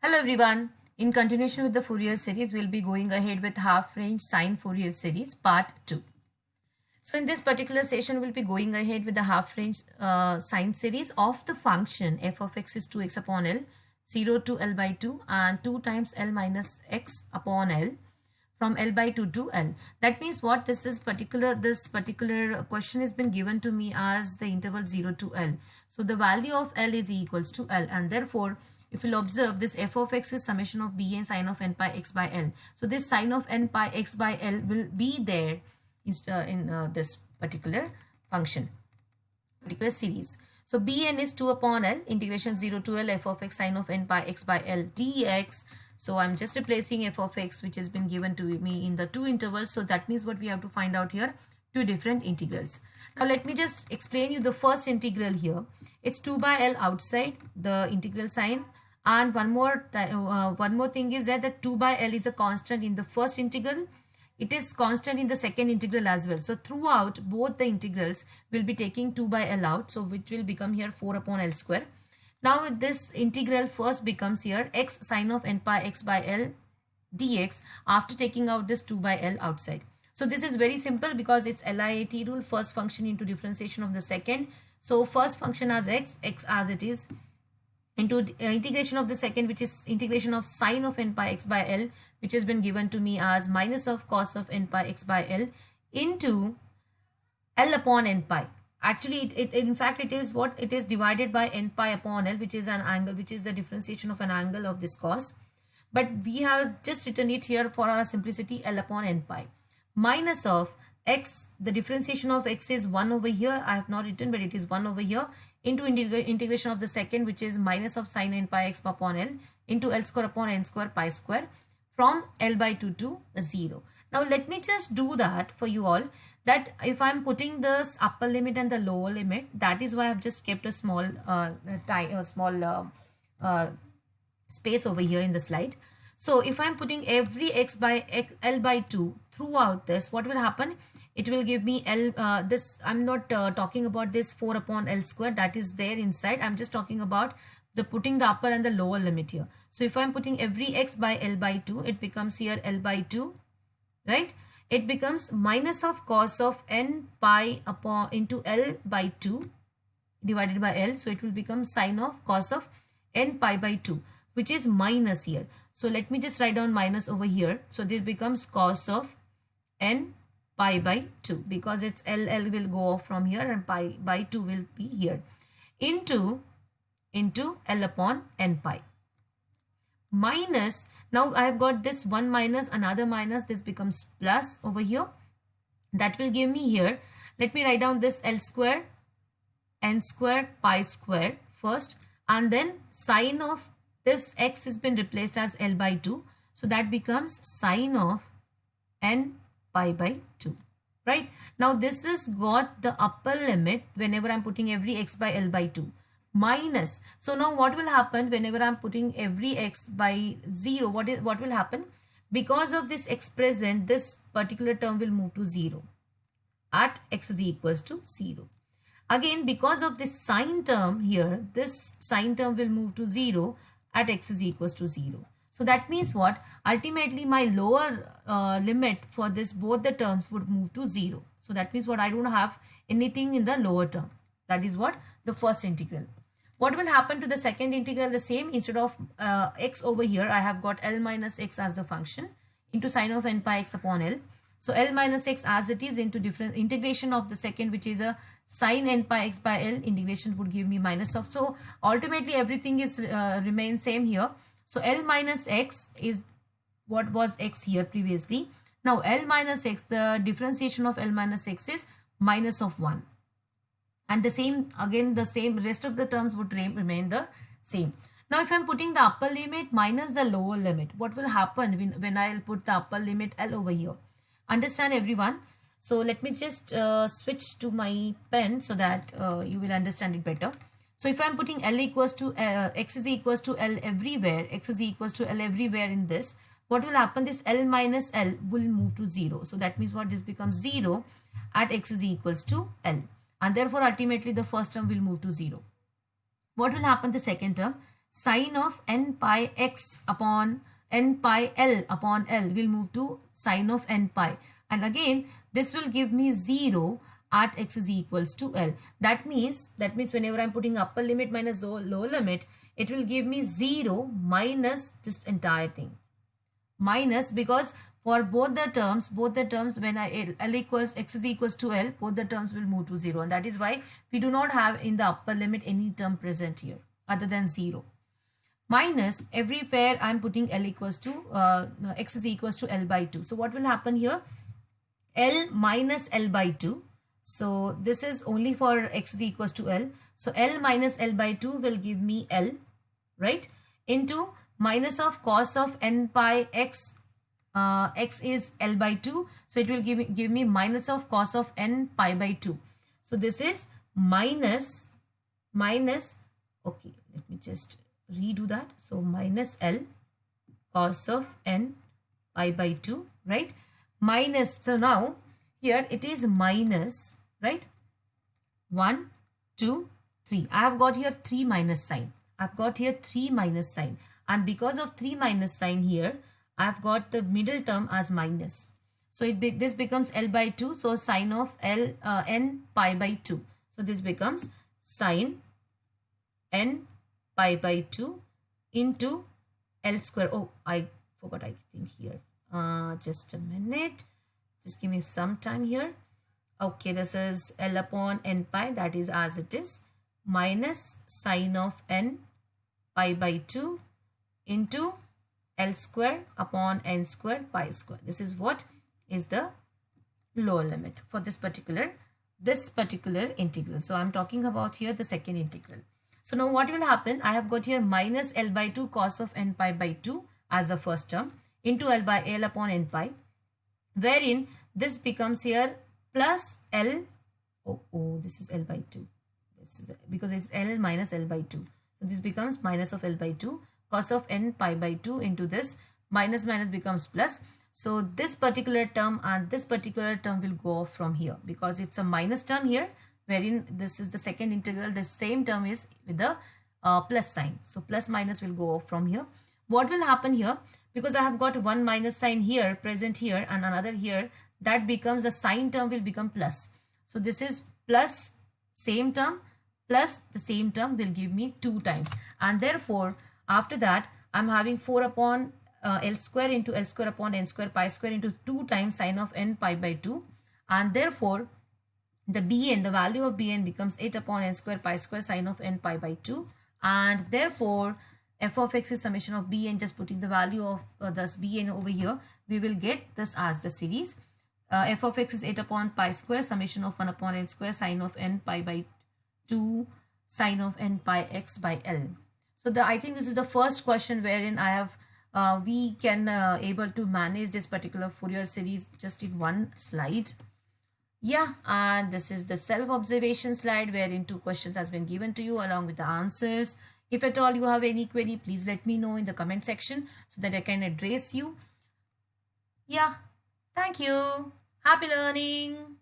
Hello everyone. In continuation with the Fourier series, we'll be going ahead with half range sine Fourier series part 2. So in this particular session, we'll be going ahead with the half range sine series of the function f of x is 2x upon L, 0 to L by 2 and 2 times L minus x upon L from L by 2 to L. That means what this particular question has been given to me as the interval 0 to L. So the value of L is equals to L, and therefore if you'll observe, this f of x is summation of bn sine of n pi x by L. So this sine of n pi x by L will be there in this particular function, particular series. So bn is 2 upon L, integration 0 to L f of x sine of n pi x by L dx. So I'm just replacing f of x, which has been given to me in the two intervals. So that means what we have to find out here, two different integrals. Now let me just explain you the first integral here. It's 2 by L outside the integral sign. And one more thing is that the 2 by L is a constant in the first integral. It is constant in the second integral as well. So throughout both the integrals, we'll be taking 2 by L out. So which will become here 4 upon L square. Now this integral first becomes here x sine of n pi x by L dx after taking out this 2 by L outside. So this is very simple because it's LIAT rule, first function into differentiation of the second. So first function as x as it is, into integration of the second, which is integration of sine of n pi x by L, which has been given to me as minus of cos of n pi x by L into L upon n pi. Actually, in fact, it is what it is divided by n pi upon L, which is an angle, which is the differentiation of an angle of this cos. But we have just written it here for our simplicity, L upon n pi. Minus of x, the differentiation of x is 1 over here. I have not written, but it is 1 over here, into integration of the second, which is minus of sine n pi x upon L into L square upon n square pi square from L by 2 to 0. Now let me just do that for you all, that if I'm putting this upper limit and the lower limit, that is why I've just kept a small space over here in the slide. So if I'm putting every x by L by 2 throughout this, what will happen? It will give me L, I'm not talking about this 4 upon L square that is there inside. I'm just talking about the putting the upper and the lower limit here. So if I'm putting every x by L by 2, it becomes here L by 2, right? It becomes minus of cos of n pi upon into L by 2 divided by L. So it will become sine of cos of n pi by 2, which is minus here. So let me just write down minus over here. So this becomes cos of n pi by 2, because it's L will go off from here and pi by 2 will be here, into L upon n pi. Minus, now I have got this one minus, another minus, this becomes plus over here. That will give me here, let me write down this L square, n square, pi square first, and then sine of this x has been replaced as L by 2. So that becomes sine of n pi by 2, right? Now this has got the upper limit whenever I'm putting every x by L by 2 minus. So now what will happen whenever I'm putting every x by 0? What will happen? Because of this x present, this particular term will move to 0 at x is equals to 0. Again, because of this sine term here, this sine term will move to 0 at x is equals to 0. So that means what? Ultimately, my lower limit for this, both the terms would move to 0. So that means what? I don't have anything in the lower term. That is what? The first integral. What will happen to the second integral? The same. Instead of x over here, I have got L minus x as the function into sine of n pi x upon L. So L minus x as it is into different integration of the second, which is a sine n pi x by L, integration would give me minus of. So ultimately everything is remain same here. So L minus x is what was x here previously. Now L minus x, the differentiation of L minus x is minus of 1. And the same, again the same, rest of the terms would remain the same. Now if I'm putting the upper limit minus the lower limit, what will happen when I'll put the upper limit L over here? Understand everyone? So let me just switch to my pen so that you will understand it better. So if I'm putting L equals to x is equals to L everywhere, x is equals to L everywhere in this, what will happen? This L minus L will move to 0. So that means what? This becomes 0 at x is equals to L. And therefore ultimately the first term will move to 0. What will happen the second term? sine of n pi x upon n pi L upon L will move to sine of n pi. And again, this will give me 0 at x is equals to L. That means whenever I'm putting upper limit minus lower limit, it will give me 0 minus this entire thing. Minus, because for both the terms when L equals x is equals to L, both the terms will move to 0. And that is why we do not have in the upper limit any term present here other than 0. Minus, everywhere I'm putting L equals to x is equals to L by 2. So what will happen here? L minus L by 2. So this is only for x is equals to L. So L minus L by 2 will give me L, right? Into minus of cos of n pi x, x is L by 2. So it will give me minus of cos of n pi by 2. So this is minus, okay, let me just redo that. So minus L cos of n pi by 2, right? Minus, so now here it is minus, right? 1, 2, 3. I have got here 3 minus sign. I've got here 3 minus sign. And because of 3 minus sign here, I've got the middle term as minus. So this becomes L by 2. So sine of L n pi by 2. So this becomes sine n pi by 2 into L square. Oh, I forgot, I think here. Just a minute. Just give me some time here. Okay, this is L upon n pi, that is as it is, minus sine of n pi by 2 into L square upon n square pi square. This is what is the lower limit for this particular integral. So I'm talking about here the second integral. So now what will happen? I have got here minus L by 2 cos of n pi by 2 as the first term into L by L upon n pi, wherein this becomes here plus L. Oh, this is L by 2. This is because it's L minus L by 2. So this becomes minus of L by 2 cos of n pi by 2 into this minus becomes plus. So this particular term and this particular term will go off from here because it's a minus term here, wherein this is the second integral. The same term is with the plus sign. So plus minus will go off from here. What will happen here? Because I have got one minus sign here present here and another here, that becomes the sign term will become plus. So this is plus same term plus the same term will give me 2 times. And therefore, after that, I'm having 4 upon L square into L square upon n square pi square into 2 times sine of n pi by 2. And therefore, the Bn, the value of Bn becomes 8 upon n square pi square sine of n pi by 2. And therefore, f of x is summation of Bn. Just putting the value of this Bn over here, we will get this as the series. F of x is 8 upon pi square summation of 1 upon n square sine of n pi by 2 sine of n pi x by L. So I think this is the first question wherein I have we can able to manage this particular Fourier series just in one slide. Yeah, and this is the self-observation slide wherein 2 questions has been given to you along with the answers. If at all you have any query, please let me know in the comment section so that I can address you. Yeah, thank you. Happy learning.